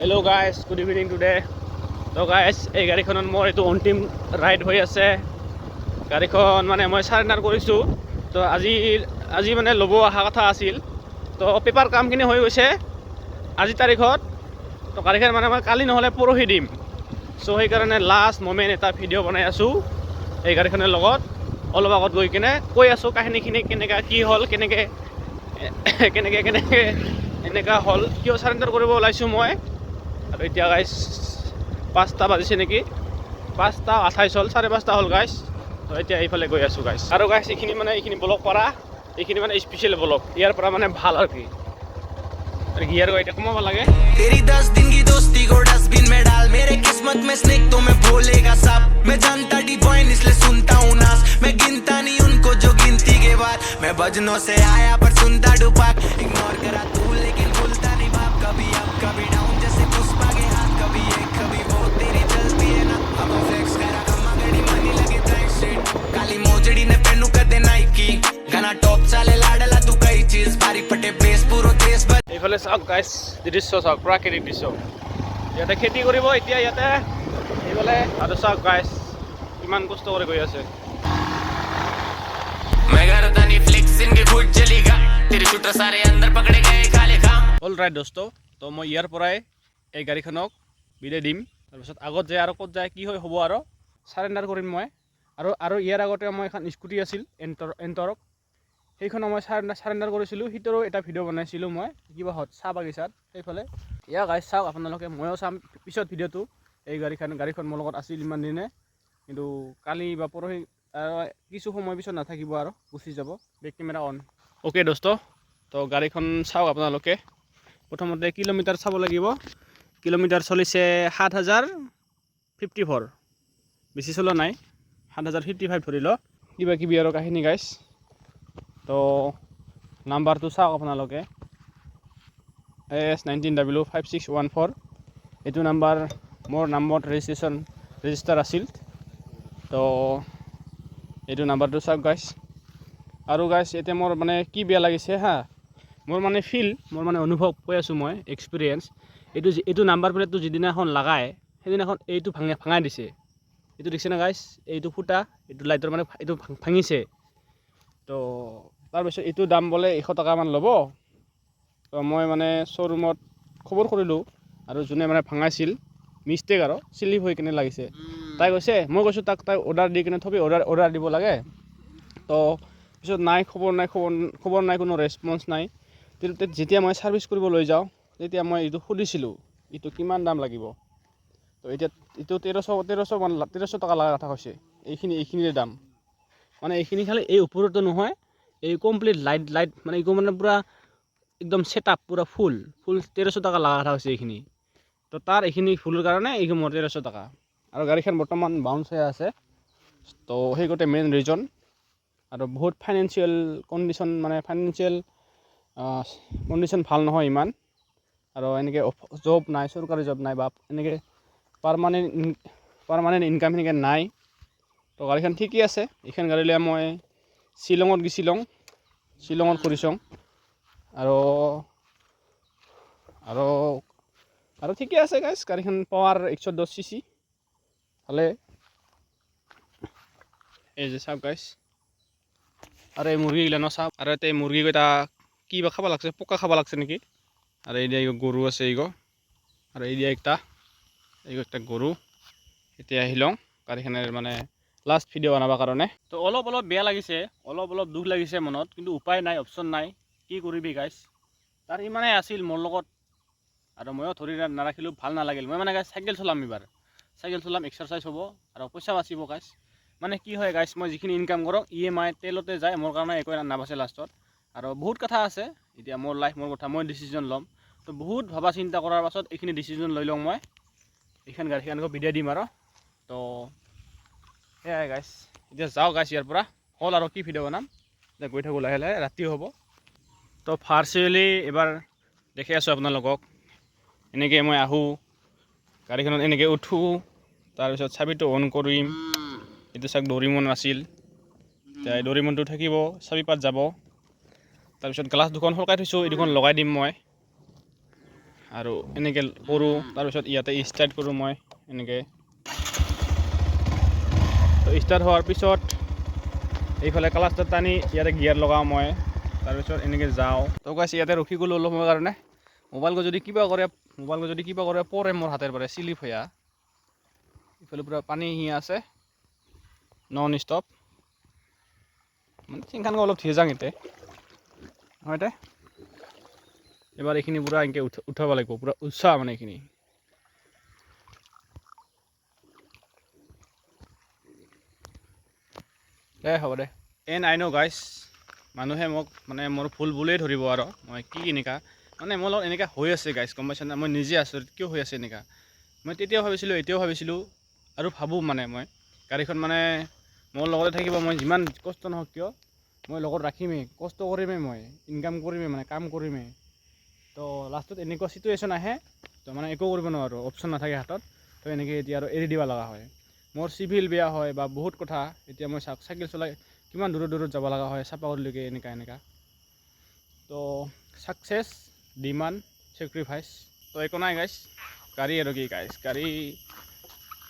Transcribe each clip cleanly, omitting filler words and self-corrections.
Hello guys, good evening today. So guys, এই গাড়ীখনত মোৰ এইটো অন্তিম ৰাইড হৈ আছে। গাড়ীখন মানে মই সাৰেণ্ডাৰ কৰিছোঁ। তো আজি মানে ল'ব অহা কথা আছিল। তো পেপাৰ কামখিনি হৈ গৈছে আজি তাৰিখত। তো গাড়ীখন মানে মই কালি নহ'লে পৰহি দিম। চ' সেইকাৰণে লাষ্ট মোমেণ্ট এটা ভিডিঅ' বনাই আছোঁ এই গাড়ীখনৰ লগত। অলপ আগত গৈ কিনে কৈ আছোঁ কাহিনীখিনি কেনেকৈ কি হ'ল, কেনেকৈ এনেকুৱা হ'ল, কিয় সাৰেণ্ডাৰ কৰিব ওলাইছোঁ মই। আৰু এতিয়া গাইছ 5টা বাজিছে নেকি, 5:28 হ'ল, 5:30 হ'ল গাইছ। তো এতিয়া এইফালে গৈ আছোঁ গাইছ। আৰু গাইছ এইখিনি ব্লগ কৰা, এইখিনি মানে স্পেচিয়েল ব্লগ, ইয়াৰ পৰা মানে ভাল আৰু কি গিয়াৰ গৈ এতিয়া কমাব লাগে। तेरी 10 दिन की दोस्ती को डस्टबिन में डाल, मेरे किस्मत में स्नेक तो मैं बोलेगा सब। मैं जानता डिवाइन इसलिए सुनता हूँ नास, मैं गिनता नहीं उनको जो गिनती के बाद। मैं भजनों से आया पर सुनता डुपाक, इग्नोर करा तू लेकिन भूलता नहीं बाप। कभी अप कभी डाउन जैसे पुष्पा के हाथ, कभी एक कभी वो तेरी चलती है ना। अब फ्लेक्स करा कमा गड़ी मनी लगे ब्राइट स्ट्रीट, काली मोजड़ी ने पेनू कर दे नाइकी, गाना टॉप चाले लाडला तू कई चीज बारीक फटे बेस पूरो देश भर। এইফালে চাওক গাইছ, দৃশ্য চাওক, প্ৰাকৃতিক দৃশ্য। ইয়াতে খেতি কৰিব এতিয়া ইয়াতে এইফালে। আৰু চাওক গাইছ কিমান কষ্ট কৰি গৈ আছে। অল ৰাইট দোস্ত, তো মই ইয়াৰ পৰাই এই গাড়ীখনক বিদায় দিম। তাৰপিছত আগত যায় আৰু ক'ত যায় কি হয় হ'ব আৰু সাৰেণ্ডাৰ কৰিম মই। আৰু ইয়াৰ আগতে মই এখন স্কুটি আছিল এণ্টৰক, সেইখনো মই সাৰেণ্ডাৰ কৰিছিলোঁ। সিটোৰো এটা ভিডিঅ' বনাইছিলোঁ মই কিবা চাহ বাগিচাত সেইফালে। ইয়াৰ গাইছ চাওক আপোনালোকে, ময়ো চাম পিছত ভিডিঅ'টো। এই গাড়ীখন মোৰ লগত আছিল ইমান দিনে, কিন্তু কালি বা পৰহি কিছু সময় পিছত নাথাকিব আৰু গুচি যাব। Back camera on. অ'কে দোস্ত, তো গাড়ীখন চাওক আপোনালোকে। প্ৰথমতে কিলোমিটাৰ চাব লাগিব। কিলোমিটাৰ চলিছে 7054, বেছি চলোৱা নাই, 7055 ধৰি ল। কিবা কিবি আৰু কাহিনী গাইছ। তো নাম্বাৰটো চাওক আপোনালোকে, AS19W5614। এইটো নাম্বাৰ মোৰ নামত ৰেজিষ্টাৰ আছিল। তো এইটো নাম্বাৰটো চাওক গাইছ। আৰু গাইছ এতিয়া মোৰ মানে কি বেয়া লাগিছে হা, মোৰ মানে অনুভৱ কৈ আছোঁ মই, এক্সপিৰিয়েঞ্চ। এইটো নাম্বাৰ প্লেটটো যিদিনাখন লগায় সেইদিনাখন এইটো ভাঙাই দিছে। এইটো দেখিছে না গাইছ, এইটো ফুটা, এইটো লাইটৰ মানে এইটো ভাঙিছে। তো তাৰপিছত এইটো দাম বোলে 100 টকামান ল'ব। তো মই মানে শ্ব'ৰুমত খবৰ কৰিলোঁ, আৰু যোনে মানে ভাঙাইছিল মিষ্টেক আৰু চিলিপ হৈ কিনে লাগিছে। তাই কৈছে, মই কৈছোঁ তাক অৰ্ডাৰ দি কিনে থবি, অৰ্ডাৰ দিব লাগে। তো পিছত নাই, খবৰ নাই, কোনো ৰেছপন্স নাই। যেতিয়া মই ছাৰ্ভিচ কৰিব লৈ যাওঁ তেতিয়া মই এইটো সুধিছিলোঁ এইটো কিমান দাম লাগিব। তো এতিয়া এইটো 1300 টকা লগা কথা কৈছে। এইখিনিৰে দাম মানে এইখিনি খালি এই ওপৰতো নহয়, এই কমপ্লিট লাইট মানে এইটো মানে পূৰা একদম ছেটআপ পূৰা ফুল 1300 টকা লগা কথা হৈছে এইখিনি। তো তাৰ এইখিনি ফুলৰ কাৰণে এইখিনি মোৰ 1300 টকা। আৰু গাড়ীখন বৰ্তমান বাউন্স হৈ আছে। তো সেই গোটেই মেইন ৰিজন। আৰু বহুত ফাইনেন্সিয়েল কণ্ডিশ্যন ভাল নহয় ইমান। আৰু এনেকৈ জব নাই, চৰকাৰী জব নাই, বা এনেকৈ পাৰ্মানেণ্ট ইনকাম সেনেকৈ নাই। তো গাড়ীখন ঠিকেই আছে। এইখন গাড়ী লৈ মই শ্বিলঙত গৈছিলোঁ, শ্বিলঙত কৰিছোঁ। আৰু ঠিকে আছে গাইছ। গাড়ীখন পাৱাৰ 110 cc ভালে। এই যে চাওক গাইছ, আৰু এই মুৰ্গীগিলা চাওক। আৰু এতিয়া এই মুৰ্গীকেইটা কি বা খাব লাগছে, পকা খাব লাগছে নেকি। আৰু এই দিয়া গৰু আছে আৰু এই দিয়া একটা গৰু। এতিয়া আহি লওঁ গাড়ীখনৰ মানে লাষ্ট ভিডিঅ' বনাবৰ কাৰণে। তো অলপ বেয়া লাগিছে, অলপ দুখ লাগিছে মনত, কিন্তু উপায় নাই, অপশ্যন নাই, কি কৰিবি গাইছ। তাৰ ইমানেই আছিল মোৰ লগত, আৰু ময়ো ধৰি নাৰাখিলোঁ, ভাল নালাগিল। মই মানে গাইছ চাইকেল চলাম, এক্সাৰচাইজ হ'ব আৰু পইচা বাচিব গাইছ। মানে কি হয় গাইছ, মই যিখিনি ইনকাম কৰোঁ EMI তেলতে যায়, মোৰ কাৰণে একো নাবাচে লাষ্টত। আৰু বহুত কথা আছে, এতিয়া মোৰ লাইফ, মোৰ কথা, মই ডিচিজন ল'ম। তো বহুত ভাবা চিন্তা কৰাৰ পাছত এইখিনি ডিচিজন লৈ লওঁ মই। এইখন গাড়ীখনক বিদায় দিম আৰু। তো সেয়াই গাইছ, এতিয়া যাওঁ গাইছ ইয়াৰ পৰা। হ'ল আৰু কি ভিডিঅ' বনাম, এতিয়া গৈ থাকোঁ লাহে লাহে, ৰাতিও হ'ব। তো ভাৰ্চুৱেলি এবাৰ দেখি আছোঁ আপোনালোকক। এনেকৈ মই আহোঁ, গাড়ীখনত এনেকৈ উঠোঁ, তাৰপিছত চাবিটো অন কৰিম। এইটো চাওক ডৰিমন আছিল, এতিয়া ডৰিমনটো থাকিব, চাবি পাত যাব। তাৰপিছত গ্লাছ দুখন সলকাই থৈছোঁ, এই দুখন লগাই দিম মই। আৰু এনেকৈ কৰোঁ তাৰপিছত ইয়াতে ষ্টাৰ্ট কৰোঁ মই এনেকৈ তো ষ্টাৰ্ট হোৱাৰ পিছত এইফালে ক্লাছটো টানি ইয়াতে গিয়াৰ লগাওঁ মই তাৰপিছত এনেকৈ যাওঁ তো গাইছ ইয়াতে ৰখি গ'লোঁ অলপ সময়ৰ কাৰণে মোবাইলটো যদি কিবা কৰে পৰে মোৰ হাতেৰ পৰা স্লিপ হৈ ইফালে পূৰা পানী আহি আছে নন ষ্টপ মানে চিংখান অলপ ধীৰে যাওঁ এতিয়া হয় দে এবাৰ এইখিনি পূৰা এনেকৈ উঠাব লাগিব পূৰা উৎসাহ মানে এইখিনি দে হ'ব দে এণ্ড আই ন' গাইছ মানুহে মোক মানে মোৰ ভুল বুলিয়ে ধৰিব আৰু মই কি এনেকুৱা মানে মোৰ লগত এনেকুৱা হৈ আছে গাইছ গম পাইছেনে মই নিজে আচৰিত কিয় হৈ আছে এনেকুৱা মই তেতিয়াও ভাবিছিলোঁ এতিয়াও ভাবিছিলোঁ আৰু ভাবোঁ মানে মই গাড়ীখন মানে মোৰ লগতে থাকিব মই যিমান কষ্ট নহওক কিয় মই লগত ৰাখিমেই কষ্ট কৰিমেই মই ইনকাম কৰিমেই মানে কাম কৰিমেই তো লাষ্টত এনেকুৱা চিটুৱেশ্যন আহে তো মানে একো কৰিব নোৱাৰোঁ অপশ্যন নাথাকে হাতত তো এনেকৈ এতিয়া আৰু এৰি দিব লগা হয় মোৰ চিভিল বেয়া হয় বা বহুত কথা এতিয়া মই চাইকেল চলাই কিমান দূৰত যাব লগা হয় চাপাগুৰিলৈকে এনেকুৱা তো ছাকচেছ ডিমাণ্ড চেক্ৰিফাইচ তো একো নাই গাইছ গাড়ী আৰু কি গাইছ গাড়ী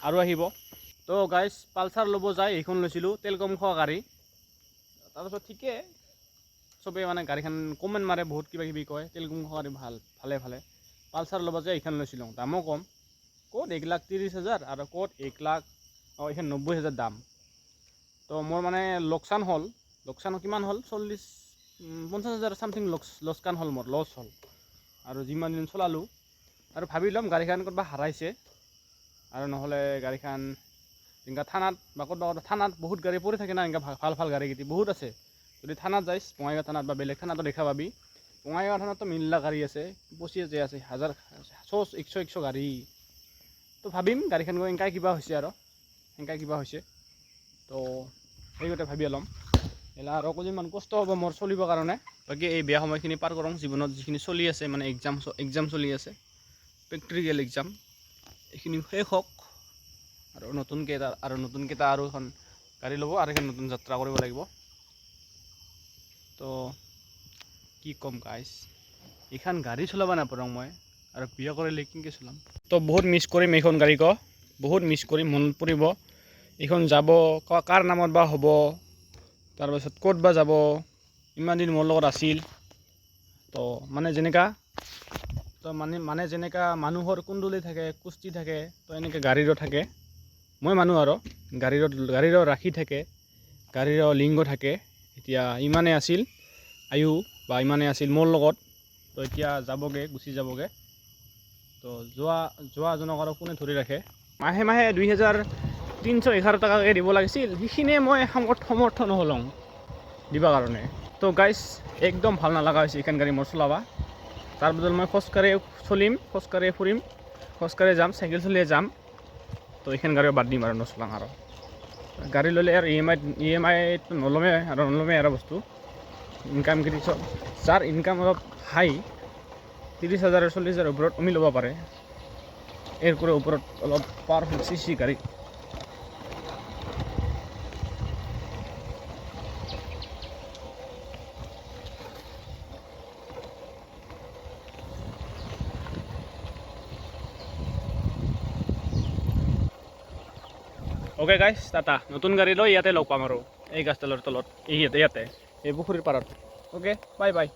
আৰু আহিব তো গাইছ পালচাৰ ল'ব যায় এইখন লৈছিলোঁ তেল কম খোৱা গাড়ী তাৰপিছত ঠিকে চবেই মানে গাড়ীখন কমেণ্ট মাৰে বহুত কিবা কিবি কয় তেল কম খোৱা গাড়ী ভালে পালচাৰ ল'ব যায় এইখন লৈছিলোঁ দামো কম ক'ত 1,30,000 আৰু ক'ত 1,90,000 দাম তো মোৰ মানে লোকচান কিমান হ'ল 50,000 চামথিং লোকচান হ'ল মোৰ লছ হ'ল আৰু যিমান দিন চলালোঁ আৰু ভাবি ল'ম গাড়ীখন ক'ৰবাত হাৰাইছে আৰু নহ'লে গাড়ীখন এনেকুৱা থানাত বা ক'ৰবাত থানাত বহুত গাড়ী পৰি থাকে না এনেকুৱা ভাল গাড়ীকেইটি বহুত আছে যদি থানাত যাইছ বঙাইগাঁও থানাত বা বেলেগ থানাতো দেখা পাবি বঙাইগাঁও থানাততো মিল্লা গাড়ী আছে 25 আছে 100 গাড়ী তো ভাবিম গাড়ীখন গৈ এনেকৈ কিবা হৈছে তো সেইগতে ভাবি ল'ম এলা আৰু অকণমান কষ্ট হ'ব মোৰ চলিবৰ কাৰণে বাকী এই বেয়া সময়খিনি পাৰ কৰোঁ জীৱনত যিখিনি চলি আছে মানে এক্সাম চলি আছে প্ৰেক্টিকেল এক্সাম এইখিনি শেষ হওক আৰু নতুনকৈ আৰু এখন গাড়ী ল'ব আৰু এখন নতুন যাত্ৰা কৰিব লাগিব তো কি ক'ম গাইছ এইখন গাড়ী চলাব নাপাৰোঁ মই আৰু বিয়া কৰিলে কেনেকৈ চলাম তো বহুত মিছ কৰিম এইখন গাড়ীক বহুত মিছ কৰিম মনত পৰিব এইখন যাব কাৰ নামত বা হ'ব তাৰপাছত ক'ত বা যাব ইমান দিন মোৰ লগত আছিল তো মানে যেনেকুৱা মানুহৰ কুণ্ডলী থাকে কুস্তি থাকে তো এনেকৈ গাড়ীৰো থাকে মই মানুহ আৰু গাড়ীৰো ৰাখি থাকে গাড়ীৰো লিংগ থাকে এতিয়া ইমানেই আছিল আয়ু বা ইমানেই আছিল মোৰ লগত তো এতিয়া গুচি যাবগৈ তো যোৱাজনক আৰু কোনে ধৰি ৰাখে মাহে 2,311 টকাকৈ দিব লাগিছিল সেইখিনিয়ে মই সমৰ্থ নহ'লোঁ দিবৰ কাৰণে তো গাইছ একদম ভাল নালাগা হৈছে এইখন গাড়ী মোৰ চলাবা তাৰ বদল মই খোজকাঢ়ি চলিম খোজকাঢ়ি ফুৰিম খোজকাঢ়ি যাম চাইকেল চলিয়ে যাম তো এইখন গাড়ীও বাদ দিম আৰু নচলাম আৰু গাড়ী ল'লে আৰু EMI নল'মেই আৰু বস্তু ইনকাম যাৰ ইনকাম অলপ হাই 30,000 40,000 ওপৰত আমি ল'ব পাৰে এৰ কৰে ওপৰত অলপ পাৱাৰফুল CC গাড়ী ওকে গাইছ টাটা নতুন গাড়ী লৈ ইয়াতে লগ পাম আৰু এই গাছডালৰ তলত ইয়াতে এই পুখুৰীৰ পাৰত ওকে বাই